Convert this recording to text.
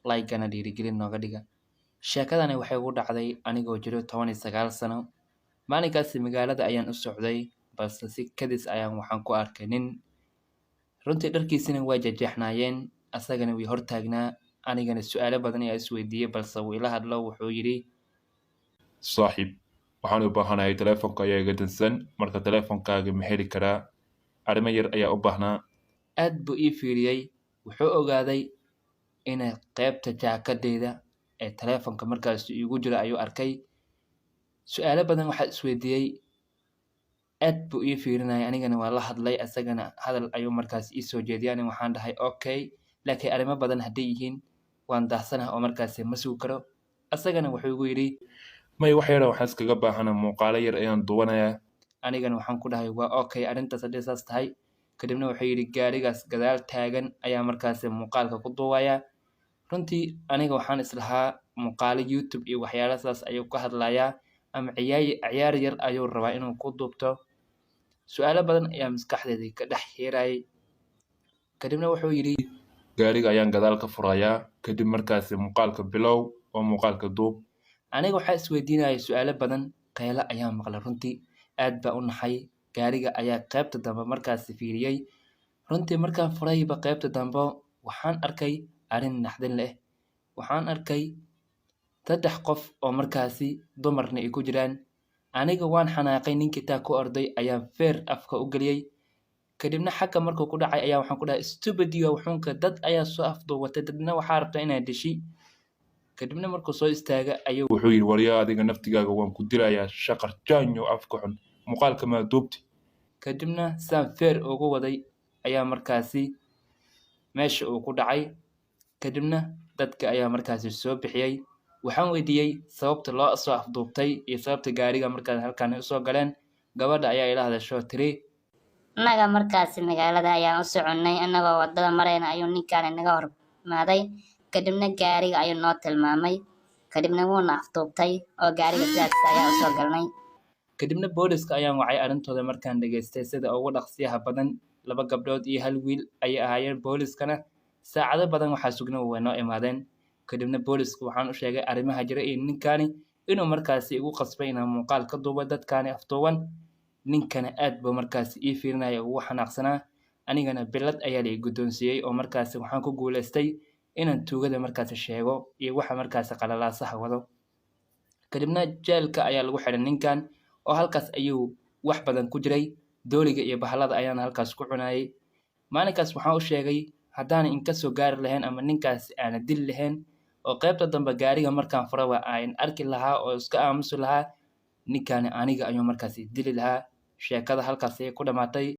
like-gana dhiirigelin nooga dhiga. Sheekadani waxay ugu dhacday anigoo jiro 19 sano. Maalinkaasi magaalada ayaan u socday, balse si kadis ayaan waxaan ku arkay nin. Runtii dharkiisina waa jeexnaayeen, asagana way hortaagnaa. Anigana su'aalo badan ayaa isweydiiyey, balse wuu ila hadlo wuxuu yidhi saaxiib waxaan u baahanahay telefoonka ayaa iga dansan marka telefoonkaaga ma heli karaa arrimo yar ayaa u baahnaa. aad buu ii fiiriyey. Wuxuu ogaaday inay qaybta jaakadeyda ee telefoonka markaas iigu jiro ayuu arkay. Su'aalo badan waxaa isweydiiyey. aad buu ii fiirinayay, anigana waa la hadlay, asagana hadal ayuu markaas ii soo jeediyay. Aniga waxaan dhahay okay, laakiin arrimo badan hadday yihiin waan daahsanahay oo markaasi ma sugi karo. Asagana wuxuu igu yidhi may wax yara waxaan iskaga baahana muuqaalo yar ayaan duwanayaa. anigana waxaan ku dhahay waa okay arrintaas haddii saas tahay. Kadibna wuxuu yidhi gaarigaas gadaal taagan ayaa markaasi muuqaalka ku duubayaa. Runtii aniga waxaan islahaa muuqaalo YouTube iyo waxyaalo saas ayuu ka hadlayaa ama ciyaar yar ayuu rabaa inuu ku duubto. Su'aalo badan ayaa maskaxdeydii ka dhex yeerayay. Kadibna wuxuu yidhi gaariga ayaan gadaal ka furayaa kadib markaasi muuqaalka bilow oo muuqaalka duub. aniga waxaa isweydiinayay su'aalo badan. Qaylo ayaa maqlay, runtii aad baa u naxay. Gaariga ayaa qaybta dambe markaasi fiiriyey. Runtii markaan furayba qaybta dambe waxaan arkay arrin naxdin leh. Waxaan arkay 3 qof oo markaasi dumarna ay ku jiraan. Aniga waan xanaaqay, ninkii taa ku orday ayaan feer afka u geliyey. Kadibna xagga markuu ku dhacay ayaa waxaan ku dhahay stupid iyo wuxuunka dad ayaa soo afduubatay, dadna waxaa rabtaa inaad dishi. Kadibna markuu soo istaaga ayuu wuxuu yidhi waryaa adiga naftigaaga waan ku dilayaa shaqar jaanyo afka xun muuqaalka maa duubti. kadibna saan feer ugu waday ayaa markaasi meesha uu ku dhacay. Kadibna dadka ayaa markaasi soo bixiyey. Waxaan weydiiyey sababta loo soo afduubtay iyo sababta gaariga markaas halkaan u soo galeen. Gabadha ayaa ila hadasho tiri annaga markaasi magaalada ayaan u soconnay, annagoo waddada marayna ayuu ninkaan naga hor imaaday. Kadibna gaariga ayuu noo tilmaamay, kadibna wuuna afduubtay oo gaariga sidaas ayaa u soo galnay. kadibna booliska ayaan wacay arrintooda markaan dhageystay sida ugu dhaqsiyaha badan. 2 gabdhood iyo 1 wiil ayay ahaayeen. Booliskana saacado badan waxaa sugna way noo imaadeen. Kadibna booliska waxaan u sheegay arrimaha jira iyo ninkaani inuu markaasi igu qasbay inaan muuqaal ka duubo dadkaani afduuban. ninkana aad buu markaasi ii fiirinaya ugu xanaaqsanaa. anigana bilad ayaa la ii guddoonsiiyey oo markaasi waxaan ku guuleystay inaan tuugada markaasi sheego iyo waxa markaasi qalalaasaha wado. kadibna jeelka ayaa lagu xidhay ninkan oo halkaas ayuu wax badan ku jiray. dooliga iyo bahalada ayaana halkaas ku cunayay. maalinkaas waxaan u sheegay haddaanay inka soo gaari lahayn ama ninkaasi aana dili lahayn oo qaybta dambe gaariga markaan furaba aan arki lahaa oo iska aamusi lahaa, ninkaani aniga ayuu markaasi dili lahaa. sheekada halkaas ayay ku dhamaatay.